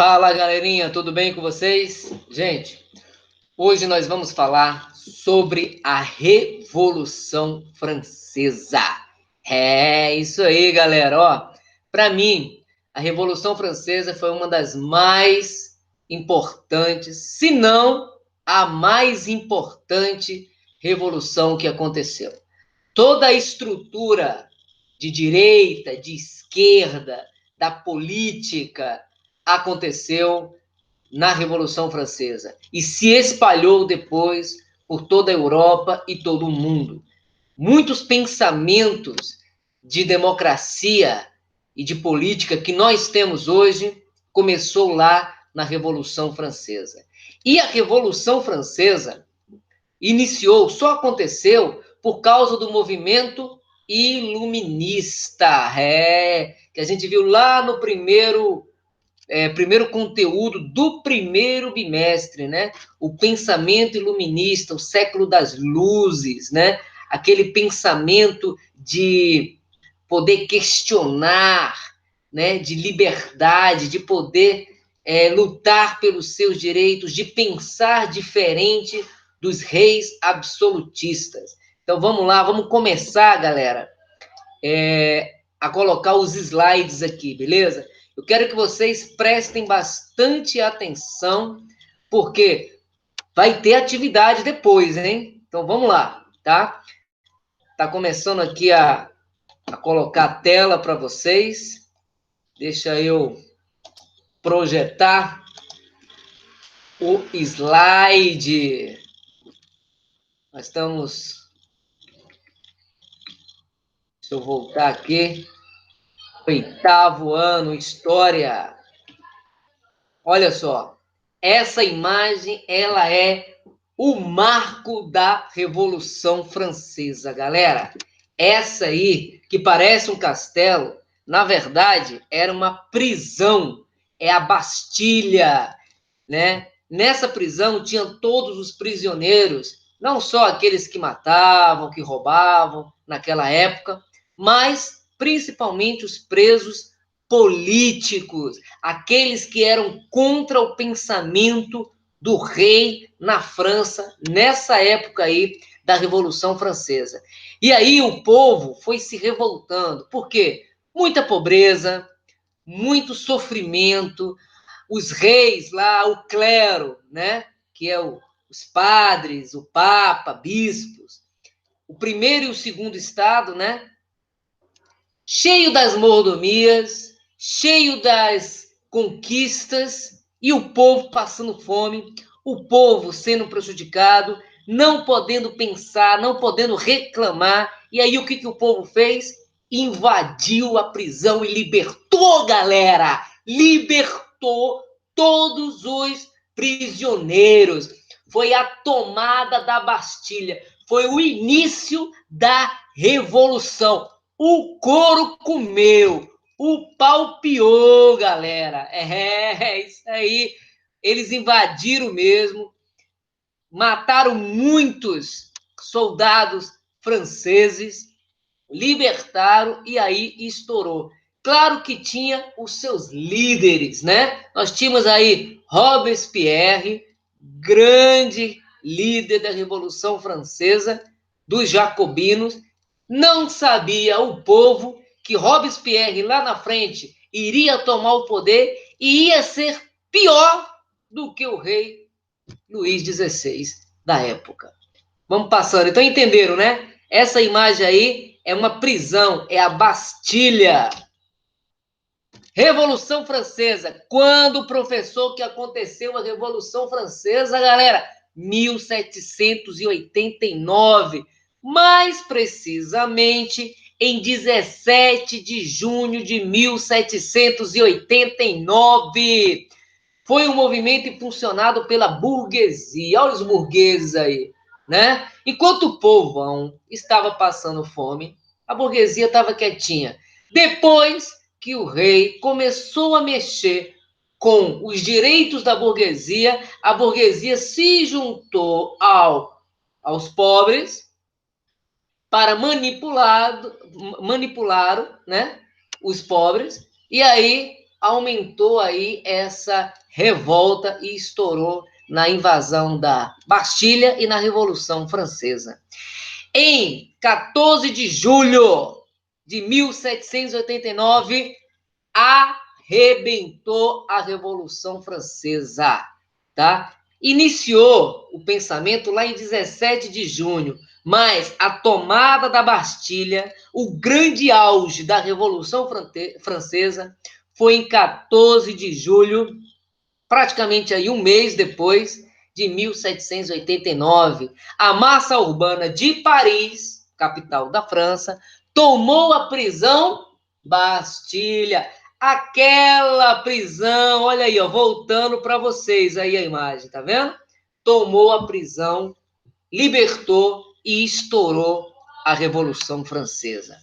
Fala, galerinha, tudo bem com vocês? Gente, hoje nós vamos falar sobre a Revolução Francesa. É isso aí, galera. Ó, para mim, a Revolução Francesa foi uma das mais importantes, se não a mais importante revolução que aconteceu. Toda a estrutura de direita, de esquerda, da política aconteceu na Revolução Francesa e se espalhou depois por toda a Europa e todo o mundo. Muitos pensamentos de democracia e de política que nós temos hoje começou lá na Revolução Francesa. E a Revolução Francesa só aconteceu por causa do movimento iluminista, que a gente viu lá no primeiro conteúdo do primeiro bimestre, né? O pensamento iluminista, o século das luzes, né? Aquele pensamento de poder questionar, né? De liberdade, de poder lutar pelos seus direitos, de pensar diferente dos reis absolutistas. Então vamos lá, vamos começar, galera, a colocar os slides aqui, beleza? Eu quero que vocês prestem bastante atenção, porque vai ter atividade depois, hein? Então vamos lá, tá? Tá começando aqui a colocar a tela para vocês. Deixa eu projetar o slide. Nós estamos... Deixa eu voltar aqui. 8º ano, História. Olha só, essa imagem, ela é o marco da Revolução Francesa, galera. Essa aí, que parece um castelo, na verdade, era uma prisão, é a Bastilha, né? Nessa prisão tinham todos os prisioneiros, não só aqueles que matavam, que roubavam naquela época, mas principalmente os presos políticos, aqueles que eram contra o pensamento do rei na França, nessa época aí da Revolução Francesa. E aí o povo foi se revoltando. Por quê? Muita pobreza, muito sofrimento, os reis lá, o clero, né? Que é os padres, o papa, bispos, o primeiro e o segundo estado, né? Cheio das mordomias, cheio das conquistas, e o povo passando fome, o povo sendo prejudicado, não podendo pensar, não podendo reclamar. E aí o que o povo fez? Invadiu a prisão e libertou, galera! Libertou todos os prisioneiros. Foi a tomada da Bastilha. Foi o início da Revolução. O couro comeu, o pau piou, galera. Isso aí. Eles invadiram mesmo, mataram muitos soldados franceses, libertaram e aí estourou. Claro que tinha os seus líderes, né? Nós tínhamos aí Robespierre, grande líder da Revolução Francesa, dos jacobinos. Não sabia o povo que Robespierre lá na frente iria tomar o poder e ia ser pior do que o rei Luís XVI da época. Vamos passando. Então entenderam, né? Essa imagem aí é uma prisão, é a Bastilha. Revolução Francesa. Quando o professor que aconteceu a Revolução Francesa, galera? 1789. Mais precisamente, em 17 de junho de 1789. Foi um movimento impulsionado pela burguesia. Olha os burgueses aí, né? Enquanto o povão estava passando fome, a burguesia estava quietinha. Depois que o rei começou a mexer com os direitos da burguesia, a burguesia se juntou aos pobres para manipular, né, os pobres, e aí aumentou aí essa revolta e estourou na invasão da Bastilha e na Revolução Francesa. Em 14 de julho de 1789, arrebentou a Revolução Francesa, tá? Iniciou o pensamento lá em 17 de junho, mas a tomada da Bastilha, o grande auge da Revolução Francesa, foi em 14 de julho, praticamente aí um mês depois de 1789. A massa urbana de Paris, capital da França, tomou a prisão Bastilha. Aquela prisão, olha aí, ó, voltando para vocês aí a imagem, tá vendo? Tomou a prisão, libertou e estourou a Revolução Francesa.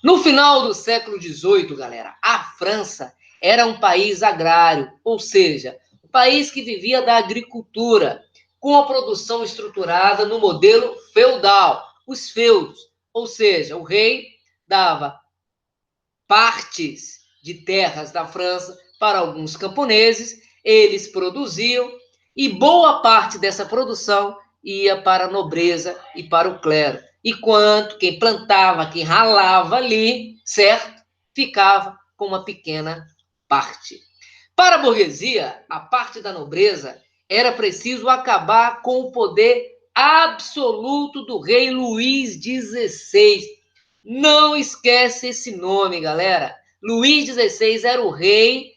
No final do século XVIII, galera, a França era um país agrário, ou seja, um país que vivia da agricultura, com a produção estruturada no modelo feudal, os feudos, ou seja, o rei dava partes de terras da França para alguns camponeses, eles produziam e boa parte dessa produção ia para a nobreza e para o clero. Enquanto quem plantava, quem ralava ali, certo? Ficava com uma pequena parte. Para a burguesia, a parte da nobreza, era preciso acabar com o poder absoluto do rei Luís XVI. Não esquece esse nome, galera. Luís XVI era o rei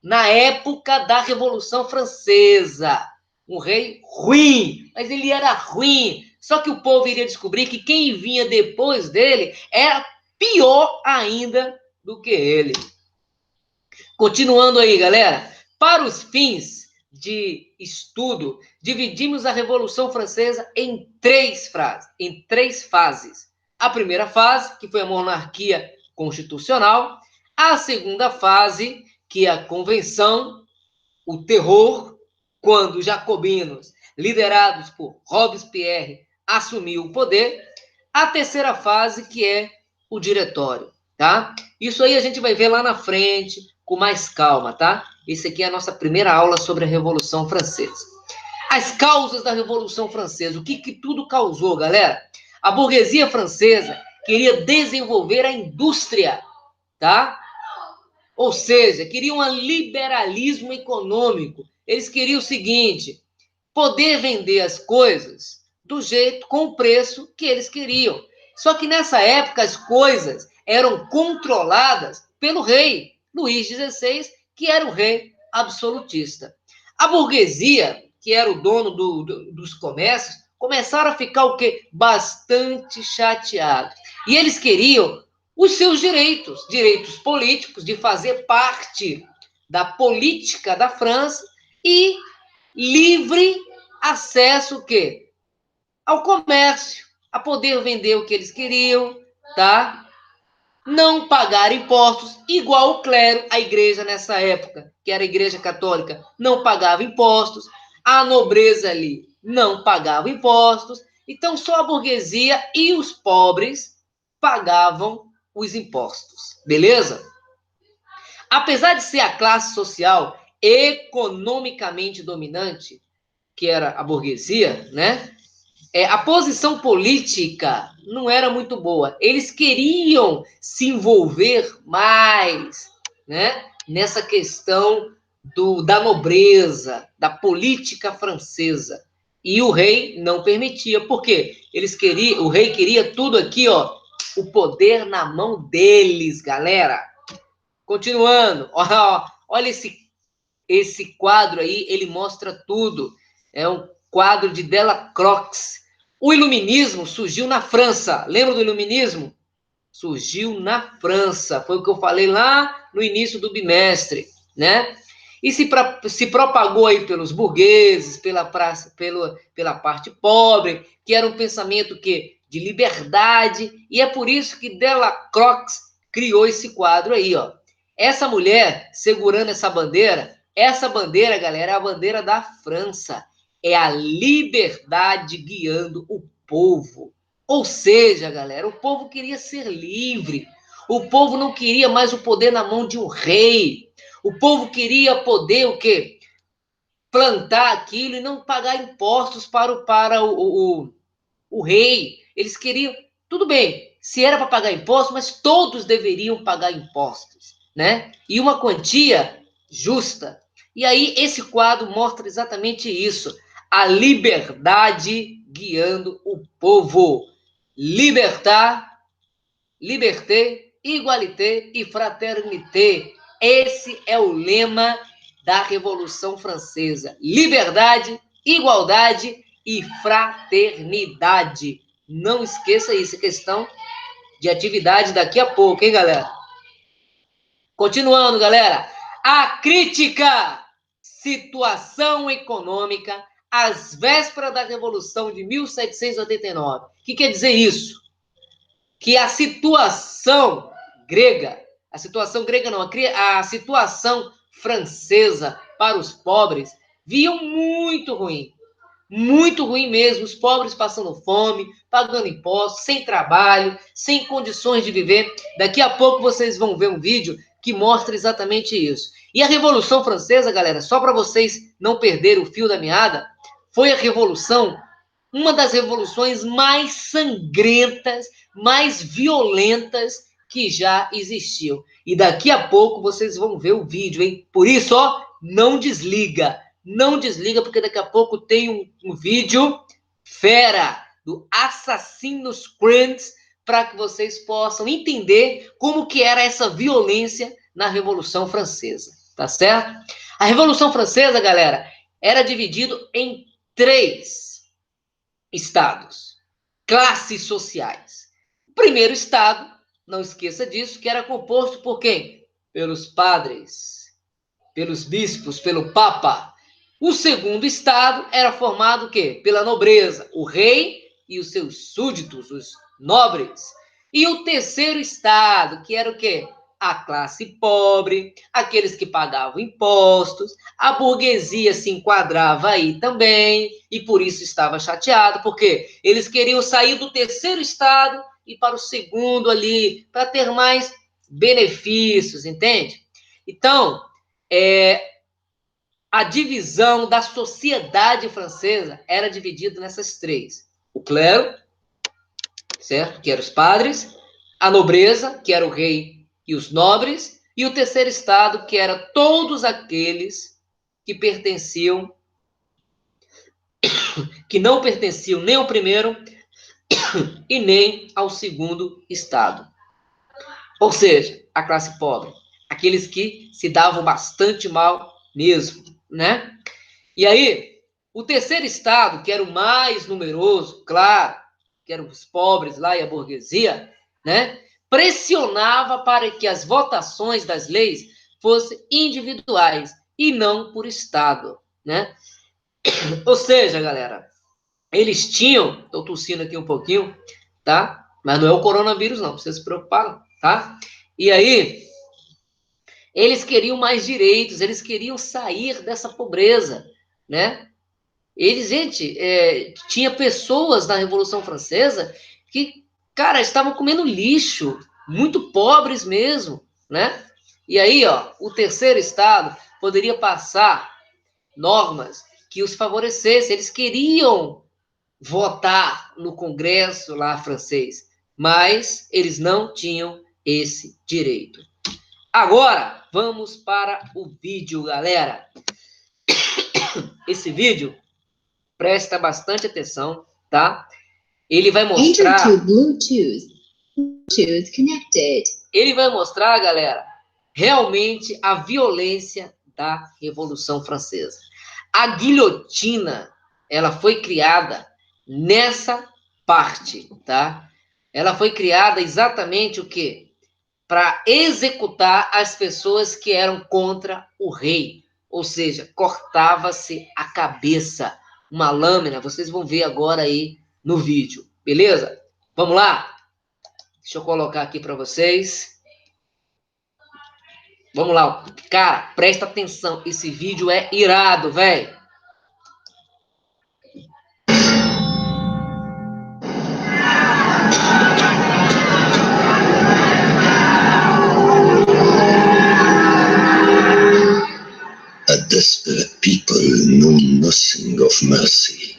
na época da Revolução Francesa. Um rei ruim, mas ele era ruim. Só que o povo iria descobrir que quem vinha depois dele era pior ainda do que ele. Continuando aí, galera. Para os fins de estudo, dividimos a Revolução Francesa em três fases. A primeira fase, que foi a monarquia constitucional. A segunda fase, que é a convenção, o terror, quando os jacobinos, liderados por Robespierre, assumiu o poder. A terceira fase, que é o diretório, tá? Isso aí a gente vai ver lá na frente, com mais calma, tá? Esse aqui é a nossa primeira aula sobre a Revolução Francesa. As causas da Revolução Francesa, o que tudo causou, galera? A burguesia francesa queria desenvolver a indústria, tá? Ou seja, queriam um liberalismo econômico. Eles queriam o seguinte, poder vender as coisas do jeito, com o preço que eles queriam. Só que nessa época as coisas eram controladas pelo rei Luís XVI, que era o rei absolutista. A burguesia, que era o dono dos comércios, começaram a ficar o quê? Bastante chateados. E eles queriam os seus direitos políticos, de fazer parte da política da França e livre acesso o quê? Ao comércio, a poder vender o que eles queriam, tá? Não pagar impostos, igual o clero, a igreja nessa época, que era a igreja católica, não pagava impostos, a nobreza ali não pagava impostos, então só a burguesia e os pobres pagavam os impostos, beleza? Apesar de ser a classe social economicamente dominante, que era a burguesia, né? A posição política não era muito boa. Eles queriam se envolver mais, né, nessa questão da nobreza, da política francesa. E o rei não permitia. Por quê? O rei queria tudo aqui, ó, o poder na mão deles, galera. Continuando, olha esse quadro aí, ele mostra tudo. É um quadro de Delacroix. O iluminismo surgiu na França. Lembra do iluminismo? Surgiu na França. Foi o que eu falei lá no início do bimestre, né? E se propagou aí pelos burgueses, pela parte pobre, que era um pensamento de liberdade, e é por isso que Delacroix criou esse quadro aí, ó. Essa mulher segurando essa bandeira, galera, é a bandeira da França. É a liberdade guiando o povo. Ou seja, galera, o povo queria ser livre. O povo não queria mais o poder na mão de um rei. O povo queria poder o quê? Plantar aquilo e não pagar impostos para o rei. Eles queriam, tudo bem, se era para pagar impostos, mas todos deveriam pagar impostos, né? E uma quantia justa. E aí esse quadro mostra exatamente isso, a liberdade guiando o povo. Libertar, liberté, igualité e fraternité. Esse é o lema da Revolução Francesa. Liberdade, igualdade e fraternidade. Não esqueça isso, é questão de atividade daqui a pouco, hein, galera? Continuando, galera. A crítica, situação econômica, às vésperas da Revolução de 1789. O que quer dizer isso? Que a situação grega não, a situação francesa para os pobres viam muito ruim mesmo, os pobres passando fome, pagando impostos, sem trabalho, sem condições de viver. Daqui a pouco vocês vão ver um vídeo que mostra exatamente isso. E a Revolução Francesa, galera, só para vocês não perderem o fio da meada, foi a revolução, uma das revoluções mais sangrentas, mais violentas que já existiu. E daqui a pouco vocês vão ver o vídeo, hein? Por isso, ó, não desliga, porque daqui a pouco tem um vídeo fera do Assassin's Creed para que vocês possam entender como que era essa violência na Revolução Francesa, tá certo? A Revolução Francesa, galera, era dividido em 3 estados, classes sociais. O primeiro estado, não esqueça disso, que era composto por quem? Pelos padres, pelos bispos, pelo papa. O segundo estado era formado o quê? Pela nobreza, o rei e os seus súditos, os nobres. E o terceiro estado, que era o quê? A classe pobre, aqueles que pagavam impostos, a burguesia se enquadrava aí também, e por isso estava chateado, porque eles queriam sair do terceiro estado e para o segundo ali, para ter mais benefícios, entende? Então, a divisão da sociedade francesa era dividida nessas 3. O clero, certo? Que eram os padres, a nobreza, que era o rei e os nobres, e o terceiro estado, que era todos aqueles que pertenciam, que não pertenciam nem ao primeiro e nem ao segundo estado. Ou seja, a classe pobre, aqueles que se davam bastante mal mesmo, né? E aí, o terceiro estado, que era o mais numeroso, claro, que eram os pobres lá e a burguesia, né? Pressionava para que as votações das leis fossem individuais e não por estado, né? Ou seja, galera, eles tinham, estou tossindo aqui um pouquinho, tá? Mas não é o coronavírus, não, vocês se preocuparam, tá? E aí, eles queriam mais direitos, eles queriam sair dessa pobreza, né? Eles, gente, tinha pessoas na Revolução Francesa que, cara, estavam comendo lixo, muito pobres mesmo, né? E aí, ó, o terceiro estado poderia passar normas que os favorecessem. Eles queriam votar no Congresso lá francês, mas eles não tinham esse direito. Agora, vamos para o vídeo, galera. Esse vídeo, presta bastante atenção, tá? Ele vai mostrar... Bluetooth connected. Ele vai mostrar, galera, realmente a violência da Revolução Francesa. A guilhotina, ela foi criada nessa parte, tá? Ela foi criada exatamente o quê? Para executar as pessoas que eram contra o rei. Ou seja, cortava-se a cabeça. Uma lâmina, vocês vão ver agora aí no vídeo, beleza? Vamos lá? Deixa eu colocar aqui para vocês. Vamos lá. Cara, presta atenção. Esse vídeo é irado, velho. people know nothing of mercy.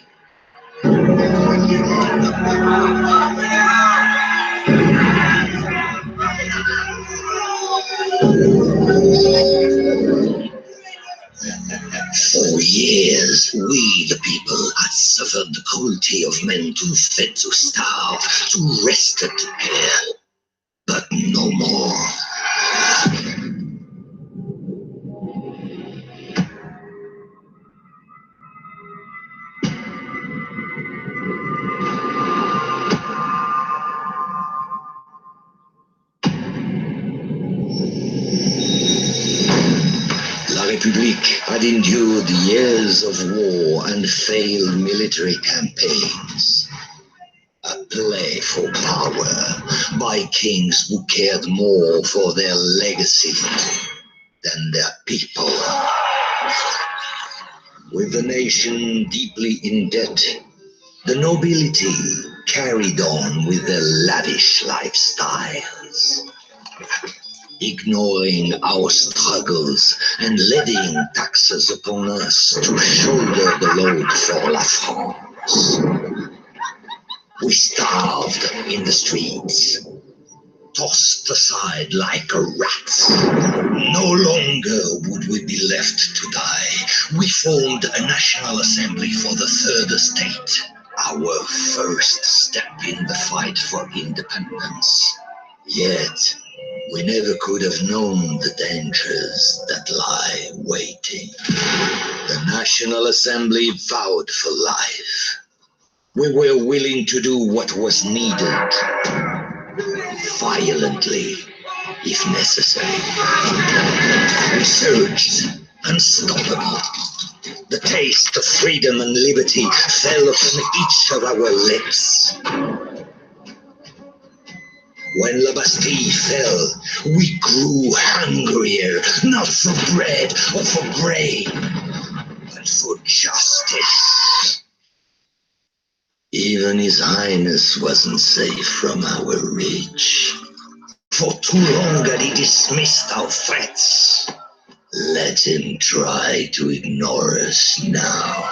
For years, we, the people, had suffered the cruelty of men too fed to starve, too rested to care. But no more. La République had endured years of war and failed military campaigns. A play for power by kings who cared more for their legacy than their people. With the nation deeply in debt, the nobility carried on with their lavish lifestyles, ignoring our struggles and levying taxes upon us to shoulder the load for La France. We starved in the streets, tossed aside like rats. No longer would we be left to die. We formed a National Assembly for the Third Estate, our first step in the fight for independence. Yet, we never could have known the dangers that lie waiting. The National Assembly vowed for life. We were willing to do what was needed, violently, if necessary. We surged, unstoppable. The taste of freedom and liberty fell upon each of our lips. When La Bastille fell, we grew hungrier, not for bread or for grain, but for justice. Even His Highness wasn't safe from our reach. For too long had he dismissed our threats. Let him try to ignore us now.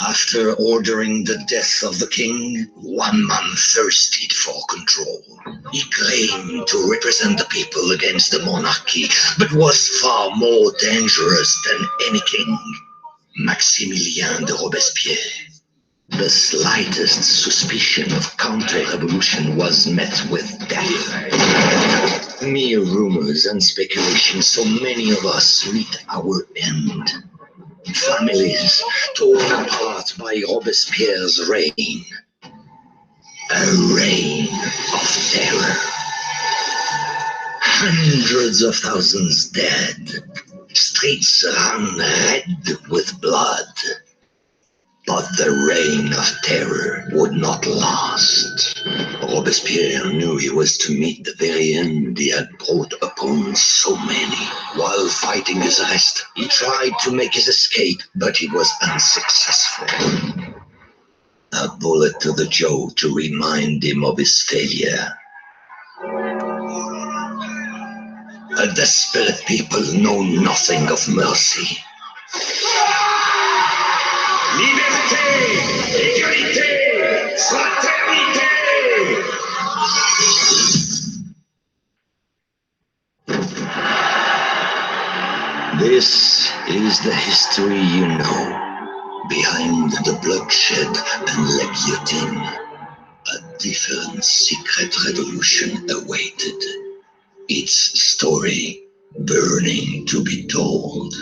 After ordering the death of the king, one man thirsted for control. He claimed to represent the people against the monarchy, but was far more dangerous than any king. Maximilien de Robespierre. The slightest suspicion of counter-revolution was met with death. Mere rumors and speculation, so many of us meet our end. Families torn apart by Robespierre's reign. A reign of terror. Hundreds of thousands dead. Streets run red with blood. But the reign of terror would not last. Robespierre knew he was to meet the very end he had brought upon so many. While fighting his arrest, he tried to make his escape, but he was unsuccessful. A bullet to the jaw to remind him of his failure. A desperate people know nothing of mercy. Liberté, égalité, fraternité! This is the history you know. Behind the bloodshed and la guillotine, a different secret revolution awaited. Its story burning to be told.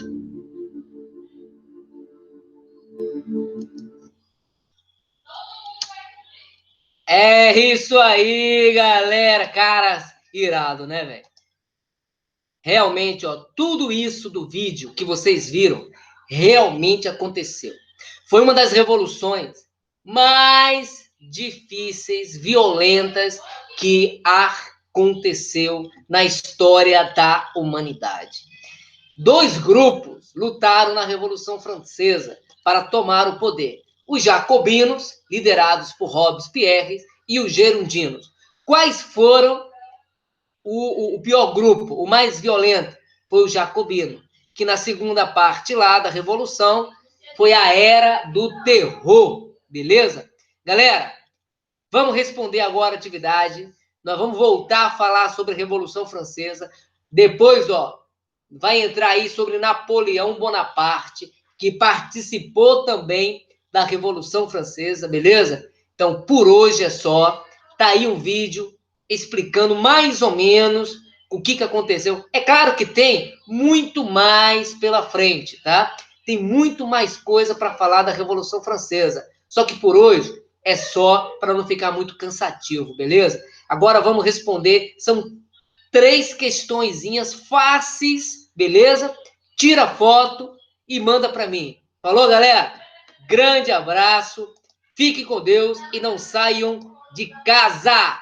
É isso aí, galera. Cara, irado, né, velho? Realmente, ó, tudo isso do vídeo que vocês viram realmente aconteceu. Foi uma das revoluções mais difíceis, violentas que aconteceu na história da humanidade. Dois grupos lutaram na Revolução Francesa para tomar o poder. Os jacobinos, liderados por Robespierre, e os gerundinos. Quais foram o pior grupo, o mais violento? Foi o jacobino, que na segunda parte lá da Revolução foi a Era do Terror, beleza? Galera, vamos responder agora a atividade. Nós vamos voltar a falar sobre a Revolução Francesa. Depois, ó, vai entrar aí sobre Napoleão Bonaparte, que participou também da Revolução Francesa, beleza? Então, por hoje é só. Tá aí um vídeo explicando mais ou menos o que aconteceu. É claro que tem muito mais pela frente, tá? Tem muito mais coisa para falar da Revolução Francesa. Só que por hoje é só para não ficar muito cansativo, beleza? Agora vamos responder. São 3 questõezinhas fáceis, beleza? Tira foto e manda para mim. Falou, galera? Grande abraço. Fiquem com Deus e não saiam de casa.